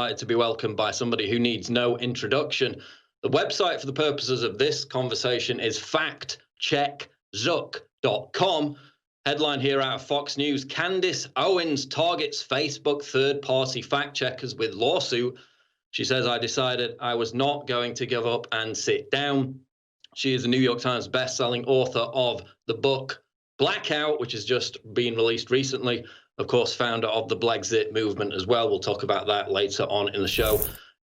delighted to be welcomed by somebody who needs no introduction. The website for the purposes of this conversation is factcheckzuck.com. Headline here out of Fox News: Candace Owens targets Facebook third-party fact-checkers with lawsuit. She says, I decided I was not going to give up and sit down. She is a New York Times best-selling author of the book Blackout, which has just been released recently. Of course, founder of the Blexit movement as well. We'll talk about that later on in the show.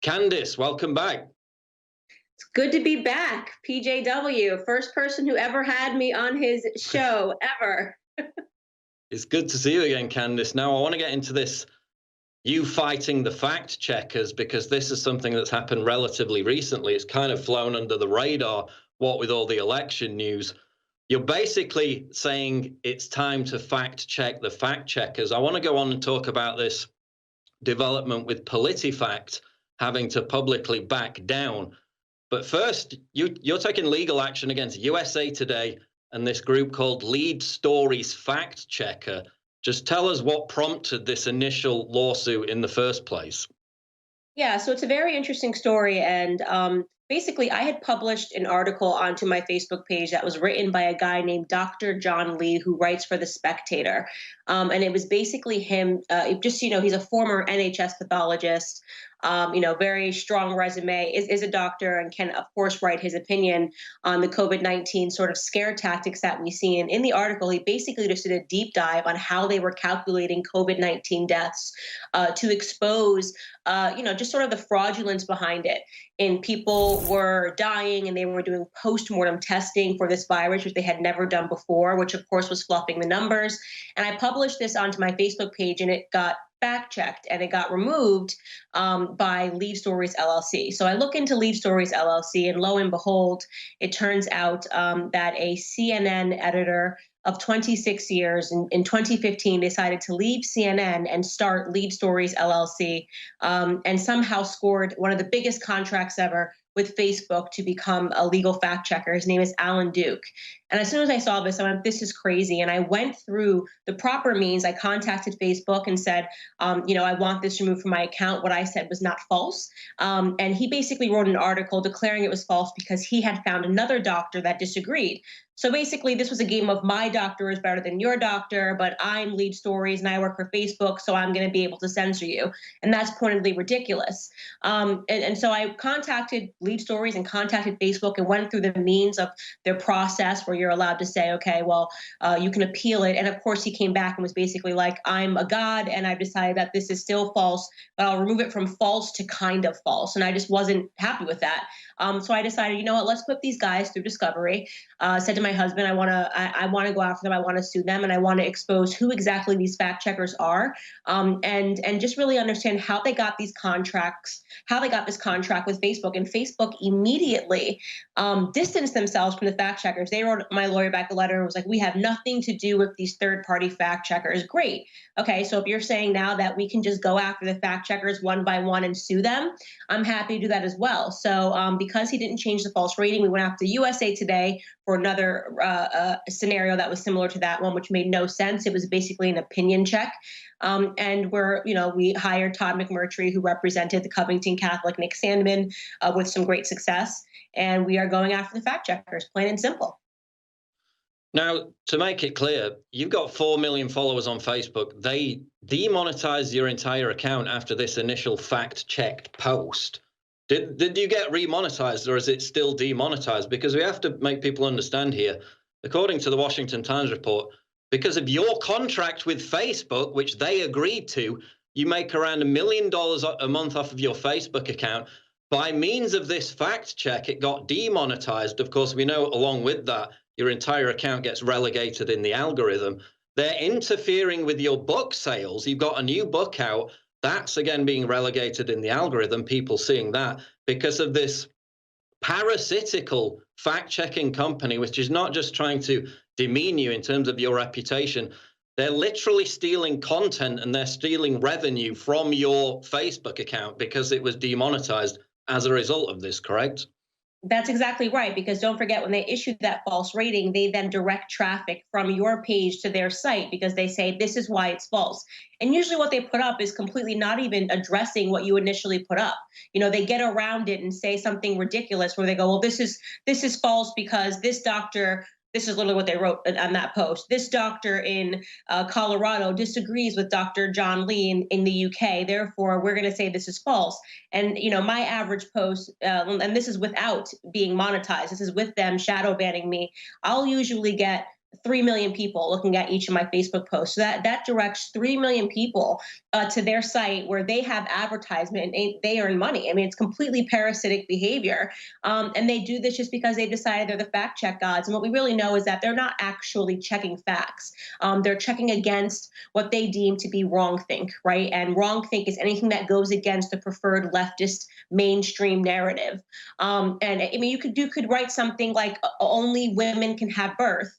Candace, welcome back. It's good to be back. PJW, first person who ever had me on his show, ever. It's good to see you again, Candace. Now, I want to get into this, you fighting the fact checkers, because this is something that's happened relatively recently. It's kind of flown under the radar, what with all the election news. You're basically saying it's time to fact check the fact checkers. I want to go on and talk about this development with PolitiFact having to publicly back down. But first, you're taking legal action against USA Today and this group called Lead Stories Fact Checker. Just tell us what prompted this initial lawsuit in the first place. Yeah, so it's a very interesting story. And basically, I had published an article onto my Facebook page that was written by a guy named Dr. John Lee, who writes for The Spectator. And it was basically him, he's a former NHS pathologist, very strong resume, is a doctor, and can, of course, write his opinion on the COVID-19 sort of scare tactics that we see. And in the article, he basically just did a deep dive on how they were calculating COVID-19 deaths to expose, just sort of the fraudulence behind it. And people were dying, and they were doing post-mortem testing for this virus, which they had never done before, which, of course, was fluffing the numbers. And I published this onto my Facebook page, and it got fact-checked, and it got removed by Lead Stories LLC. So I look into Lead Stories LLC, and lo and behold, it turns out that a CNN editor of 26 years in 2015 decided to leave CNN and start Lead Stories LLC, and somehow scored one of the biggest contracts ever with Facebook to become a legal fact checker. His name is Alan Duke. And as soon as I saw this, I went, this is crazy. And I went through the proper means. I contacted Facebook and said, I want this removed from my account. What I said was not false. And he basically wrote an article declaring it was false because he had found another doctor that disagreed. So basically, this was a game of my doctor is better than your doctor, but I'm Lead Stories and I work for Facebook, so I'm going to be able to censor you. And that's pointedly ridiculous. And so I contacted Lead Stories and contacted Facebook and went through the means of their process where you're allowed to say, okay, well, you can appeal it. And of course, he came back and was basically like, I'm a god and I've decided that this is still false, but I'll remove it from false to kind of false. And I just wasn't happy with that. So I decided, let's put these guys through discovery. Said to my husband, I want to go after them. I want to sue them, and I want to expose who exactly these fact checkers are, and just really understand how they got these contracts, how they got this contract with Facebook. And Facebook immediately distanced themselves from the fact checkers. They wrote my lawyer back a letter and was like, we have nothing to do with these third-party fact checkers. Great. Okay, so if you're saying now that we can just go after the fact checkers one by one and sue them, I'm happy to do that as well. So because he didn't change the false rating, we went after USA Today for another scenario that was similar to that one, which made no sense. It was basically an opinion check. And we hired Todd McMurtry, who represented the Covington Catholic Nick Sandman with some great success. And we are going after the fact checkers, plain and simple. Now, to make it clear, you've got 4 million followers on Facebook. They demonetized your entire account after this initial fact-checked post. Did you get remonetized, or is it still demonetized? Because we have to make people understand here, according to the Washington Times report, because of your contract with Facebook, which they agreed to, you make around $1 million a month off of your Facebook account. By means of this fact check, it got demonetized. Of course, we know along with that, your entire account gets relegated in the algorithm. They're interfering with your book sales. You've got a new book out. That's, again, being relegated in the algorithm, people seeing that because of this parasitical fact-checking company, which is not just trying to demean you in terms of your reputation. They're literally stealing content and they're stealing revenue from your Facebook account because it was demonetized as a result of this, correct? That's exactly right, because don't forget, when they issued that false rating, they then direct traffic from your page to their site because they say this is why it's false. And usually what they put up is completely not even addressing what you initially put up. You know, they get around it and say something ridiculous where they go, well, this is false because this doctor, this is literally what they wrote on that post. This doctor in Colorado disagrees with Dr. John Lee in the UK. Therefore, we're going to say this is false. And, you know, my average post, and this is without being monetized, this is with them shadow banning me, I'll usually get 3 million people looking at each of my Facebook posts. So that directs 3 million people to their site where they have advertisement and they earn money. I mean, it's completely parasitic behavior. And they do this just because they decided they're the fact check gods. And what we really know is that they're not actually checking facts. They're checking against what they deem to be wrongthink, right? And wrongthink is anything that goes against the preferred leftist mainstream narrative. And I mean, you could write something like only women can have birth.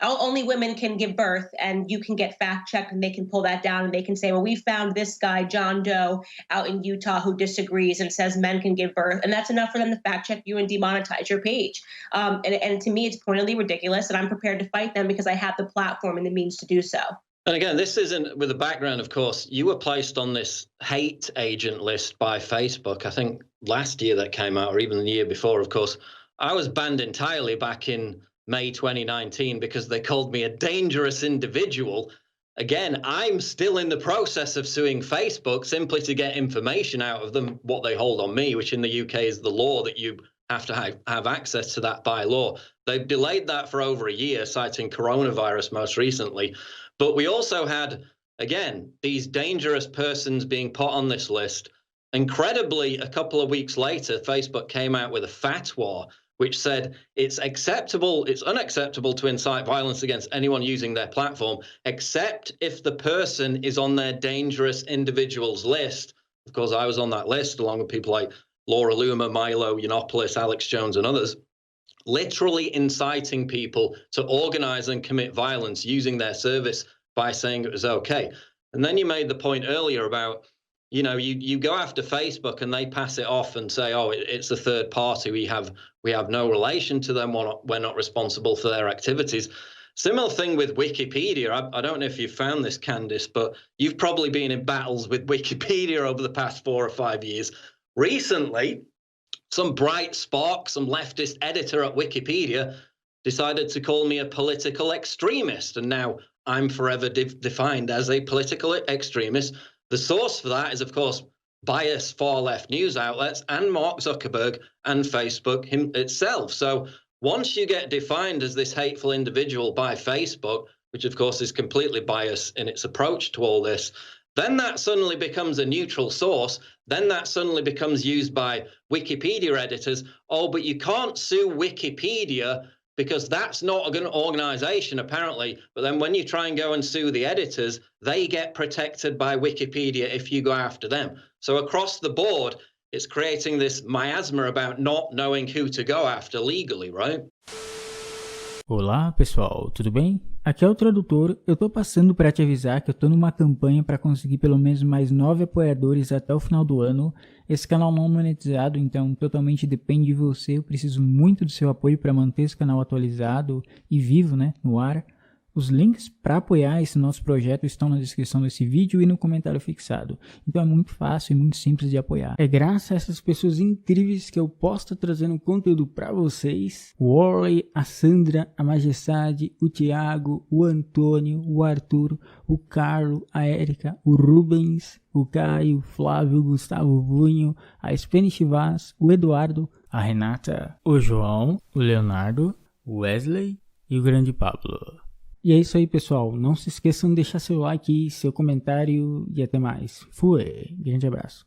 Only women can give birth, and you can get fact checked and they can pull that down and they can say, well, we found this guy, John Doe, out in Utah who disagrees and says men can give birth. And that's enough for them to fact check you and demonetize your page. And to me, it's pointedly ridiculous, and I'm prepared to fight them because I have the platform and the means to do so. And again, this isn't with the background, of course, you were placed on this hate agent list by Facebook. I think last year that came out, or even the year before, of course. I was banned entirely back in May 2019 because they called me a dangerous individual. Again, I'm still in the process of suing Facebook simply to get information out of them, what they hold on me, which in the UK is the law that you have to have access to that by law. They've delayed that for over a year, citing coronavirus most recently. But we also had, again, these dangerous persons being put on this list. Incredibly, a couple of weeks later, Facebook came out with a fatwa which said it's unacceptable to incite violence against anyone using their platform, except if the person is on their dangerous individuals list. Of course, I was on that list along with people like Laura Loomer, Milo Yiannopoulos, Alex Jones, and others, literally inciting people to organize and commit violence using their service by saying it was okay. And then you made the point earlier about, you know, you go after Facebook and they pass it off and say, oh, it's a third party. We have no relation to them. We're not responsible for their activities. Similar thing with Wikipedia. I don't know if you've found this, Candace, but you've probably been in battles with Wikipedia over the past 4 or 5 years. Recently, some bright spark, some leftist editor at Wikipedia decided to call me a political extremist. And now I'm forever defined as a political extremist. The source for that is, of course, biased far-left news outlets and Mark Zuckerberg and Facebook itself. So once you get defined as this hateful individual by Facebook, which, of course, is completely biased in its approach to all this, then that suddenly becomes a neutral source. Then that suddenly becomes used by Wikipedia editors. Oh, but you can't sue Wikipedia because that's not an organization, apparently. But then when you try and go and sue the editors, they get protected by Wikipedia if you go after them. So across the board, it's creating this miasma about not knowing who to go after legally, right? Olá pessoal, tudo bem? Aqui é o Tradutor. Eu tô passando para te avisar que eu tô numa campanha para conseguir pelo menos mais 9 apoiadores até o final do ano. Esse canal não é monetizado, então totalmente depende de você. Eu preciso muito do seu apoio para manter esse canal atualizado e vivo, né, no ar. Os links para apoiar esse nosso projeto estão na descrição desse vídeo e no comentário fixado. Então é muito fácil e muito simples de apoiar. É graças a essas pessoas incríveis que eu posso estar trazendo conteúdo para vocês. O Warlei, a Sandra, a Majestade, o Thiago, o Antônio, o Arthur, o Carlo, a Erika, o Rubens, o Caio, o Flavio, o Gustavo, o Vunho, a Spanish.vaz, o Eduardo, a Renata, o João, o Leonardo, o Wesley e o grande Pablo. E é isso aí, pessoal. Não se esqueçam de deixar seu like, seu comentário e até mais. Fui! Grande abraço.